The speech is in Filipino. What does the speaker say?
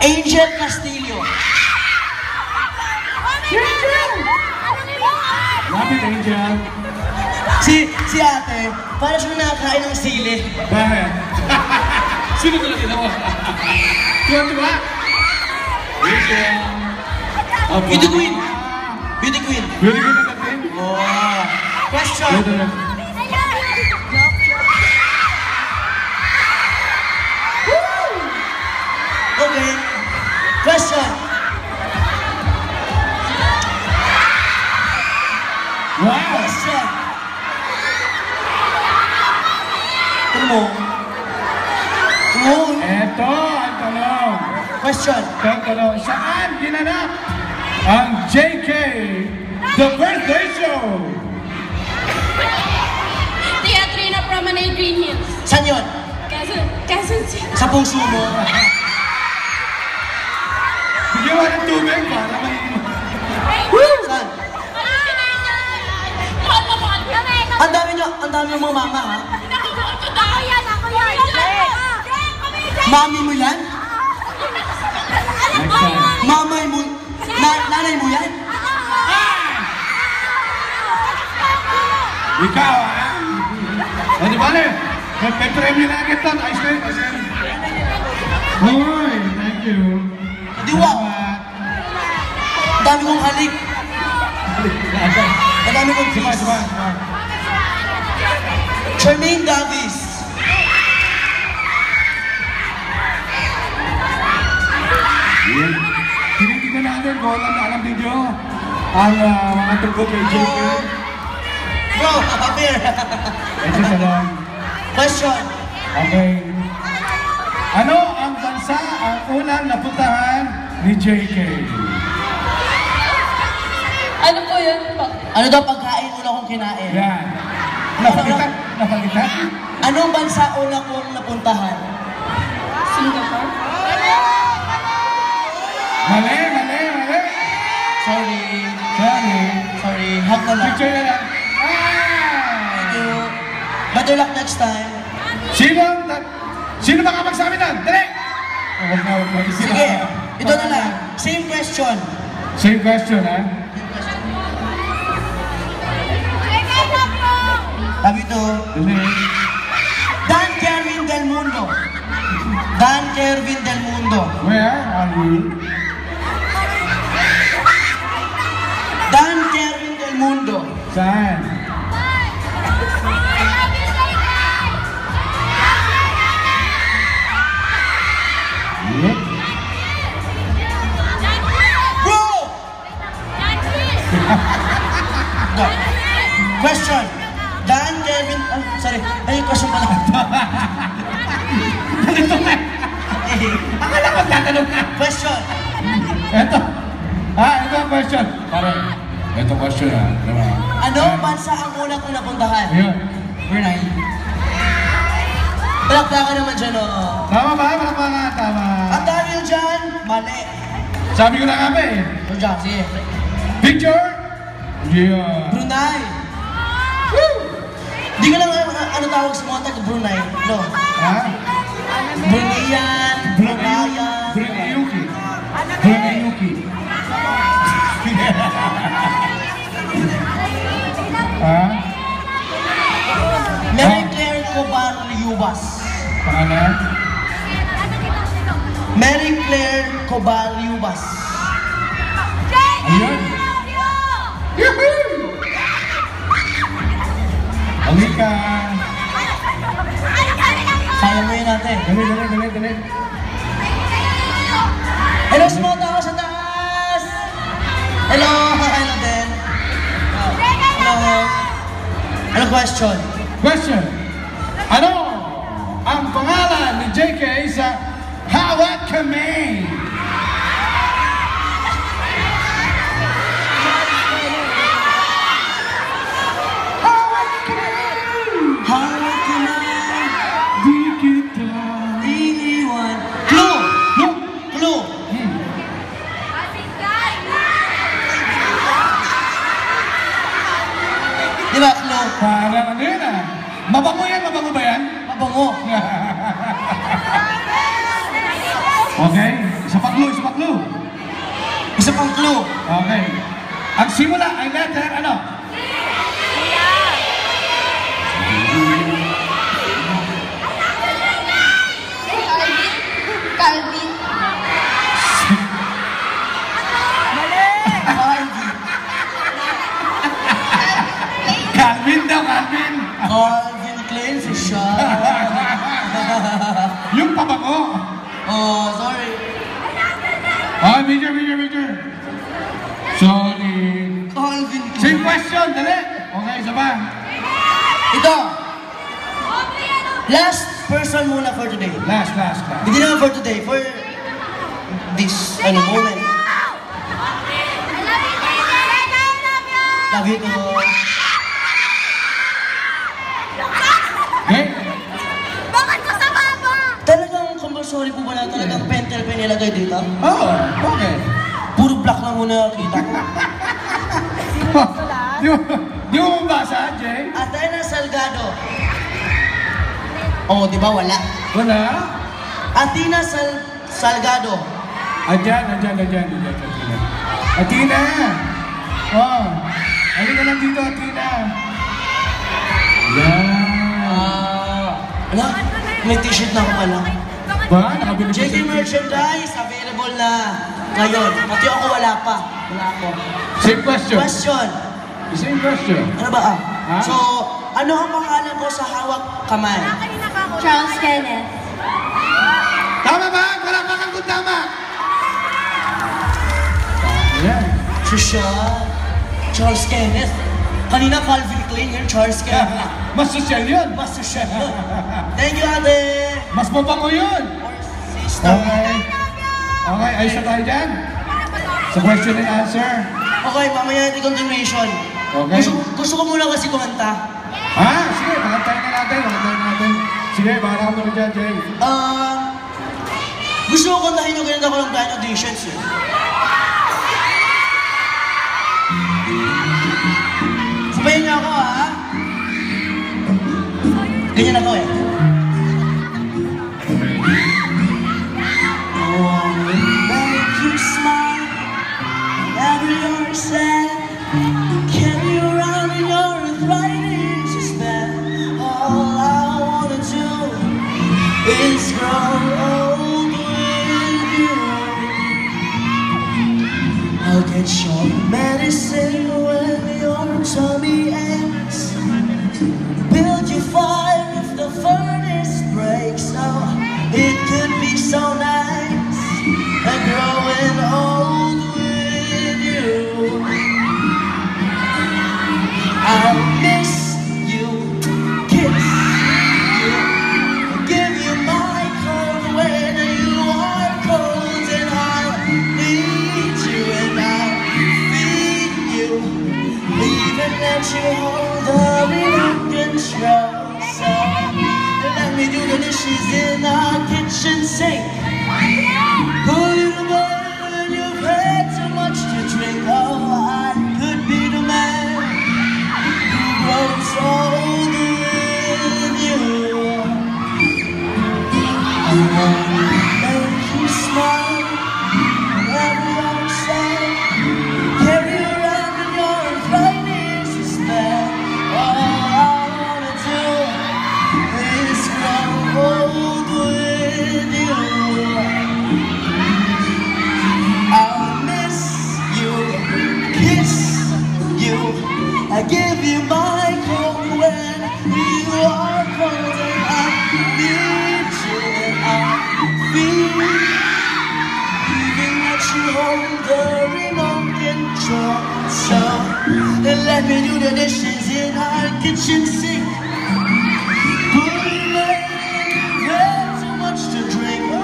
Angel Castillo. Lapit, Angel. Si ate, para siyang nakakain ng sili. Bakit? Sino ko nakita mo? Tuwa-tuwa? Angel. Beauty Queen. Beauty Queen. Beauty Queen na natin? Oh. Question. Okay. Question. Wow! Question. Ano mo? Eto ang tanong. Question. Tanong, saan ginanap ang JK The Birthday Show? Teatrina Promenade Green Hills. Saan yun? Quezon City. Sa puso mo. Bigyan mo ng tubig para may... Saan? Ang dami yung mga mama, ha? Mami mo yan? Mamay mo? Nanay mo yan? Ikaw, ha? O, di ba, may premyo na agad tan. Ayos na yun, ayos na yun. Hoy, thank you. Diwa. Ang dami kong halik. Ang dami kong kiss. Diba? Charmaine Davis. Yan. Tinitignan natin kung ang video ang mga tungkol kay JK. Bro, appear. Ito sa lang. Question. Okay. Ano ang bansa ang unang napuntahan ni JK? Ano po yun po? Ano daw pagkain una kong kinain? Yan. Napagitan? Napagitan? Anong bansa una kong napuntahan? Singapore? Mali. Sorry. Hak na lang. Picture na lang. Thank you. Better luck next time. Sino makapagsabi na? Dali! Huwag na. Sige, ito na lang. Same question. Same question, ha? Sabi ito, Dali. Dan Kervin Del Mundo. Dan Kervin Del Mundo. Where are you? Dan Kervin Del Mundo. Saan? Yep. Bro! Question. Dan Kervin... sorry. Question pala. Ganito nga. Akala ko tatanong ka. Question. Ito. Ito ang question. Pare, ito question, ha? Diba? Anong bansa ang una kong napuntahan? Ayun. Brunei. Palakpakan naman dyan, oo. Tama ba? Tama. Ang dahil dyan, mali. Sabi ko na nga ba eh. O dyan, sige. Picture? Yeah. Brunei. Di ko lang ano tawag sa mga taga Brunei. No. Ha? Bruneian, Brunayan. Bruneiuki. Ha? Mary Claire Cobar-Liubas. Pangalan? Mary Claire Cobar-Liubas. Ayun. Yuhuu! Halika. Kaya mo yun natin. Dali. Hello, small tao sa taas! Hello din. Hello. Ano question? Question. Ano ang pangalan ni JK sa Hawak Kami? Hawak ka na, Di kita. iiwan. Clue! Di ba, clue? Parang ano yun ah? Mabango yan? Mabango ba yan? Mabango. Okay? Isa pa clue, isa pa clue. Isa pang clue. Okay. Ang simula ay letter, ano? Calvin. Calvin daw, Calvin. Calvin Klein for sure. Yung pabango. Oh, sorry. Oh, major. Sorry. Calvin Klein. Same question, dali. Okay, isa pa. Ito. Last person muna for today. Last. Hindi naman for today, for this moment. Love you too. Okay? Bakit ko sa baba? Talagang compulsory po ba na talagang pentel pen nilagay dito? Oo, okay. Puro black lang muna kita ko. Di mo mabasa, Jay? Athena Salgado. Oh, di ba wala? Wala? Athena Salgado. Andyan. Athena! Oh, ano ka lang dito, Athena? Yan. Ano? May t-shirt na ako pala. Ba? Nakabili ko JK sa- merchandise available na ngayon. Pati ako wala pa. Wala ako. Same question. Question. Same question. Ano ba Ha? So, ano ang pangalan ko sa hawak kamay? Charles Kenneth. Tama ba? Palakpakan kung tama. Ayan. Trisha. Charles Kenneth. Kanina Calvin Klein yun, Charles Kenneth. Mas social yun. Master Chef yun. Thank you, ate. Mas mabango yun. Or sister. Okay, ayos na tayo dyan. Sa question and answer. Okay, mamaya natin continuation. Okay. Gusto ko muna kasi kumanta. Ha? Sige, makantayin na natin. Sige, bahala ka muna dyan, Jay. Gusto ko kantahin yung ganito ko ng blind auditions eh. Sabayan niyo ako ha. Ganyan ako eh. I wanna make you smile whenever you're sad. Carry you around in your arthritis is bad. All I wanna do is grow old with you. I'll get your medicine when your tummy aches. Build your fire if the furnace breaks. Oh, it could be so nice and growing old with you. I'll miss you, kiss you, give you my cold when you are cold, and I'll need you and I'll feed you, even let you hold the remote control. So let me do the dishes in our kitchen sink. Pull you to bed when you've had too much to drink. Oh, I could be the man who grows old with you. I wanna make you smile whenever you're sad. Carry you around in your arthritis is bad. All I wanna do is grow old with you. I'll miss you, kiss you, I give you my cold when you are cold, and I need you and I feel, even let you hold the remote control. So let me do the dishes in our kitchen sink. Put it in, you've had too much to drink. Oh,